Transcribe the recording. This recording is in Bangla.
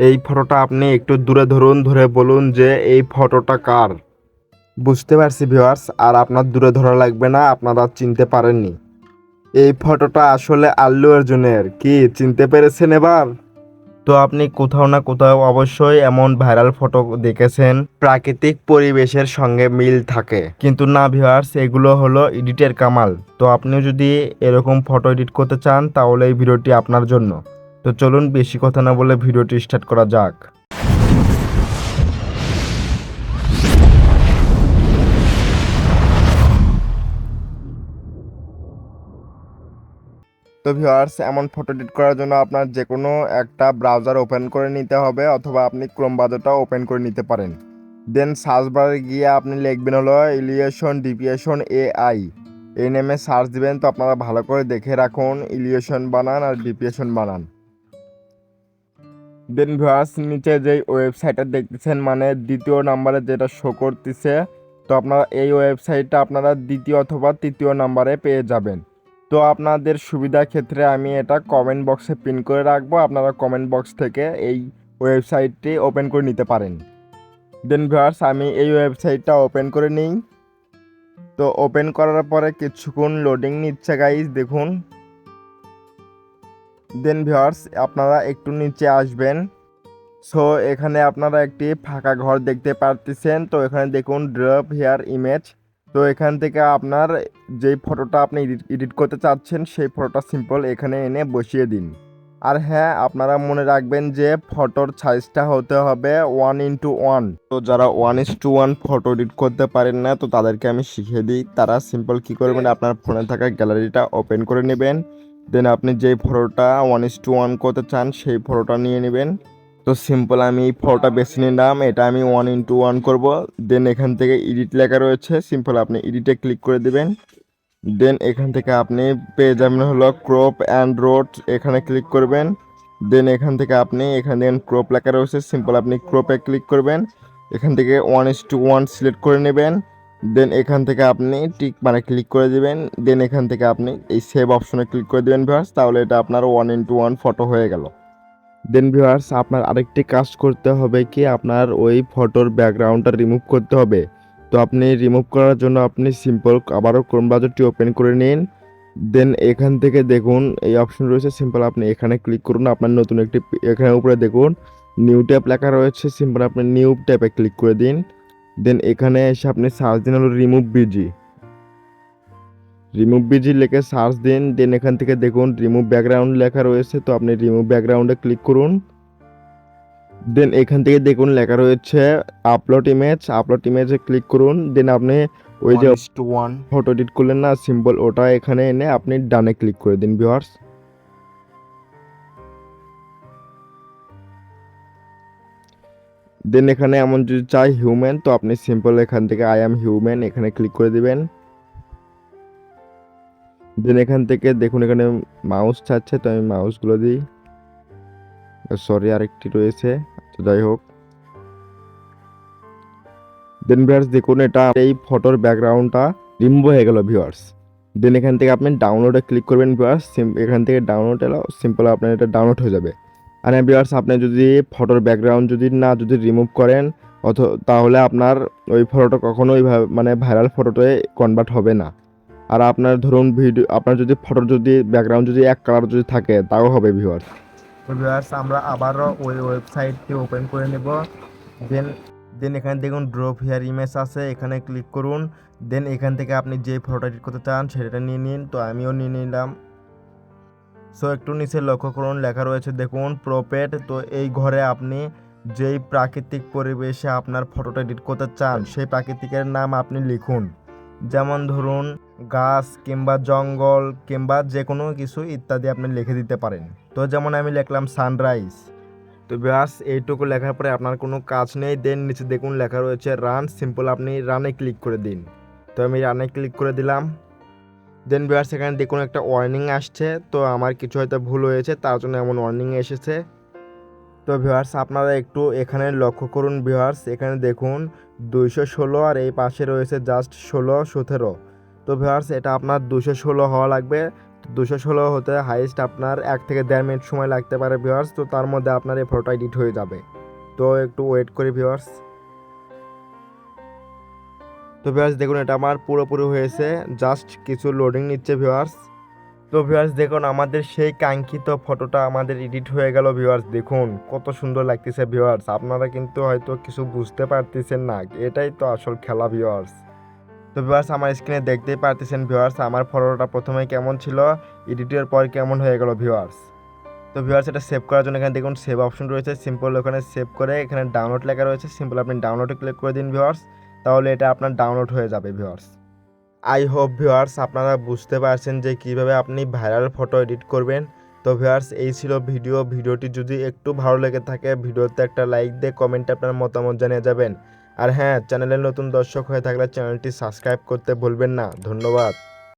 এই ফটোটা আপনি একটু দূরে ধরুন, ধরে বলুন যে এই ফটোটা কার। বুঝতে পারছি ভিউয়ার্স, আর আপনার দূরে ধরা লাগবে না, আপনারা চিনতে পারেননি। এই ফটোটা আসলে আল্লু অর্জুনের। কি চিনতে পেরেছেন এবার? তো আপনি কোথাও না কোথাও অবশ্যই এমন ভাইরাল ফটো দেখেছেন প্রাকৃতিক পরিবেশের সঙ্গে মিল থাকে, কিন্তু না ভিউয়ার্স, এগুলো হলো এডিটের কামাল। তো আপনিও যদি এরকম ফটো এডিট করতে চান তাহলে এই ভিডিওটি আপনার জন্য। তো চলুন বেশি কথা না বলে ভিডিওটি স্টার্ট করা যাক। তো ভিউয়ার্স, এমন ফটো এডিট করার জন্য আপনার যে কোনো একটা ব্রাউজার ওপেন করে নিতে হবে, অথবা আপনি ক্রোম ব্রাউজারটাও ওপেন করে নিতে পারেন। দেন সার্চ বারে গিয়ে আপনি লিখবেন হলো ইলিয়েশন ডিপিয়েশন এআই, এই নেমে সার্চ দিবেন। তো আপনারা ভালো করে দেখে রাখুন, ইলিয়েশন বানান আর ডিপিয়েশন বানান। দেন ভিউয়ার্স, নিচে যেই ওয়েবসাইটটা দেখতেছেন মানে দ্বিতীয় নাম্বারে যেটা শো করতেছে, তো আপনারা এই ওয়েবসাইটটা আপনারা দ্বিতীয় অথবা তৃতীয় নাম্বারে পেয়ে যাবেন। তো আপনাদের সুবিধার ক্ষেত্রে আমি এটা কমেন্ট বক্সে পিন করে রাখবো, আপনারা কমেন্ট বক্স থেকে এই ওয়েবসাইটটি ওপেন করে নিতে পারেন। দেন ভিউয়ার্স, আমি এই ওয়েবসাইটটা ওপেন করে নিই। তো ওপেন করার পরে কিছুক্ষণ লোডিং নিচ্ছে গাইজ, দেখুন। দেন ভিউয়ার্স, আপনারা একটু নিচে আসবেন। সো এখানে আপনারা একটি ফাঁকা ঘর দেখতে পারতেছেন। তো এখানে দেখুন ড্রপ হেয়ার ইমেজ। তো এখান থেকে আপনার যেই ফটোটা আপনি এডিট করতে চাচ্ছেন সেই ফটোটা সিম্পল এখানে এনে বসিয়ে দিন। আর হ্যাঁ, আপনারা মনে রাখবেন যে ফটোর সাইজটা হতে হবে 1:1। তো যারা 1:1 ফটো এডিট করতে পারেন না, তো তাদেরকে আমি শিখিয়ে দিই। তারা সিম্পল কী করবেন, আপনার ফোনে থাকা গ্যালারিটা ওপেন করে নেবেন। দেন আপনি যেই ফটোটা 1:1 করতে চান সেই ফটোটা নিয়ে নেবেন। তো সিম্পল আমি এই ফটোটা বেছে নিলাম, এটা আমি 1:1 করব। দেন এখান থেকে এডিট লেখা রয়েছে, সিম্পল আপনি এডিটে ক্লিক করে দিবেন। দেন এখান থেকে আপনি পেয়ে যাবেন হলো ক্রপ অ্যান্ড রোড, এখানে ক্লিক করবেন। দেন এখান থেকে আপনি এখানে ক্রপ লেখা রয়েছে, সিম্পল আপনি ক্রপে ক্লিক করবেন। এখান থেকে 1:1 সিলেক্ট করে নেবেন। দেন এখান থেকে আপনি টিক মানে ক্লিক করে দিবেন। দেন এখান থেকে আপনি এই সেভ অপশনে ক্লিক করে দিবেন ভিউয়ার্স, তাহলে এটা আপনার 1:1 ফটো হয়ে গেল। দেন ভিউয়ার্স, আপনার আরেকটি কাজ করতে হবে কি, আপনার ওই ফটোর ব্যাকগ্রাউন্ডটা রিমুভ করতে হবে। তো আপনি রিমুভ করার জন্য আপনি সিম্পল আবারও ক্রোম ব্রাউজারটি ওপেন করে নিন। দেন এখান থেকে দেখুন এই অপশন রয়েছে, সিম্পল আপনি এখানে ক্লিক করুন। আপনার নতুন একটি এখানে উপরে দেখুন নিউ ট্যাব লেখা রয়েছে, সিম্পল আপনি নিউ ট্যাবে ক্লিক করে দিন। দেন এখানে এসে আপনি সার্চ দিন হলো রিমুভ বিজি লিখে সার্চ দিন। দেন এখান থেকে দেখুন রিমুভ ব্যাকগ্রাউন্ড লেখা রয়েছে, তো আপনি রিমুভ ব্যাকগ্রাউন্ডে ক্লিক করুন। দেন এখান থেকে দেখুন লেখা রয়েছে আপলোড ইমেজে ক্লিক করুন। দেন আপনি ওই যে 1:1 ফটো এডিট করলেন না সিম্পল, ওটা এখানে এনে আপনি ডানে ক্লিক করে দিন ভিউয়ার্স। দেন এখানে এমন যদি চাই হিউম্যান, তো আপনি সিম্পল এখান থেকে আই অ্যাম হিউম্যান এখানে ক্লিক করে দিবেন। দেন এখান থেকে দেখুন এখানে মাউস চাচ্ছে, তো আমি মাউসগুলো দিই। সরি, আরেকটি রয়েছে, তো যাই হোক। দেন ভিউয়ার্স দেখুন এটা এই ফটোর ব্যাকগ্রাউন্ডটা রিমুভ হয়ে গেল ভিউয়ার্স। দেন এখান থেকে আপনি ডাউনলোডে ক্লিক করবেন ভিউয়ার্স, এখান থেকে ডাউনলোড এলো, সিম্পল আপনার এটা ডাউনলোড হয়ে যাবে। আর ভিউয়ার্স, আপনি যদি ফটোর ব্যাকগ্রাউন্ড যদি রিমুভ করেন তাহলে আপনার ওই ফটোটা কখনোই মানে ভাইরাল ফটোতে কনভার্ট হবে না। আর আপনার ধরুন আপনার যদি ফটোর ব্যাকগ্রাউন্ড যদি এক কালার যদি থাকে তাও হবে ভিউয়ার্স। তো ভিউয়ার্স, আমরা আবারও ওই ওয়েবসাইটটি ওপেন করে নেব। দেন দেন এখানে দেখুন ড্রপ হেয়ার ইমেজ আছে, এখানে ক্লিক করুন। দেন এখান থেকে আপনি যে ফটোটা এডিট করতে চান সেটা নিয়ে নিন, তো আমিও নিয়ে নিলাম। সো একটু নিচে লক্ষ্য করুন লেখা রয়েছে দেখুন প্রোপেট। তো এই ঘরে আপনি যেই প্রাকৃতিক পরিবেশে আপনার ফটোটা এডিট করতে চান সেই প্রাকৃতিকের নাম আপনি লিখুন, যেমন ধরুন গাছ কিংবা জঙ্গল কিংবা যে কোনো কিছু ইত্যাদি আপনি লিখে দিতে পারেন। তো যেমন আমি লিখলাম সানরাইজ। তো ব্যাস এইটুকু লেখার পরে আপনার কোনো কাজ নেই। দেন নিচে দেখুন লেখা রয়েছে রান, সিম্পল আপনি রানে ক্লিক করে দিন। তো আমি রানে ক্লিক করে দিলাম। দেন ভিউয়ার্স, এখানে দেখুন একটা ওয়ার্নিং আসছে, তো আমার কিছু হয়তো ভুল হয়েছে তার জন্য এমন ওয়ার্নিং এসেছে। তো ভিউয়ার্স, আপনারা একটু এখানে লক্ষ্য করুন ভিউয়ার্স, এখানে দেখুন 216 আর এই পাশে রয়েছে জাস্ট 16 17। তো ভিউয়ার্স, এটা আপনার 216 হওয়া লাগবে। তো 216 হতে হাইয়েস্ট আপনার 1 থেকে 1.5 মিনিট সময় লাগতে পারে ভিউয়ার্স। তো তার মধ্যে আপনার এই ফটোটা এডিট হয়ে যাবে। তো একটু ওয়েট করি ভিউয়ার্স। তো ভিউয়ার্স দেখুন এটা আমার পুরোপুরি হয়েছে, জাস্ট কিছু লোডিং নিচ্ছে ভিউয়ার্স। তো ভিউয়ার্স দেখুন আমাদের সেই কাঙ্ক্ষিত ফটোটা আমাদের এডিট হয়ে গেল ভিউয়ার্স। দেখুন কত সুন্দর লাগতেছে ভিউয়ার্স। আপনারা কিন্তু হয়তো কিছু বুঝতে পারতেছেন না, এটাই তো আসল খেলা ভিউয়ার্স। তো ভিউয়ার্স আমার স্ক্রিনে দেখতেই পারতেছেন ভিউয়ার্স আমার ফটোটা প্রথমে কেমন ছিল, এডিটের পর কেমন হয়ে গেল ভিউয়ার্স। তো ভিউয়ার্স এটা সেভ করার জন্য এখানে দেখুন সেভ অপশন রয়েছে, সিম্পল ওখানে সেভ করে এখানে ডাউনলোড লেখা রয়েছে, সিম্পল আপনি ডাউনলোডে ক্লিক করে দিন ভিউয়ার্স, তাহলে এটা আপনার ডাউনলোড হয়ে যাবে ভিউয়ার্স। আই হোপ ভিউয়ার্স আপনারা বুঝতে পারছেন যে কিভাবে আপনি ভাইরাল ফটো এডিট করবেন। তো ভিউয়ার্স এই ছিল ভিডিওটি যদি একটু ভালো লেগে থাকে ভিডিওতে একটা লাইক দিয়ে কমেন্টে আপনার মতামত জানিয়ে যাবেন। আর হ্যাঁ, চ্যানেলের নতুন দর্শক হয়ে থাকলে চ্যানেলটি সাবস্ক্রাইব করতে ভুলবেন না। ধন্যবাদ।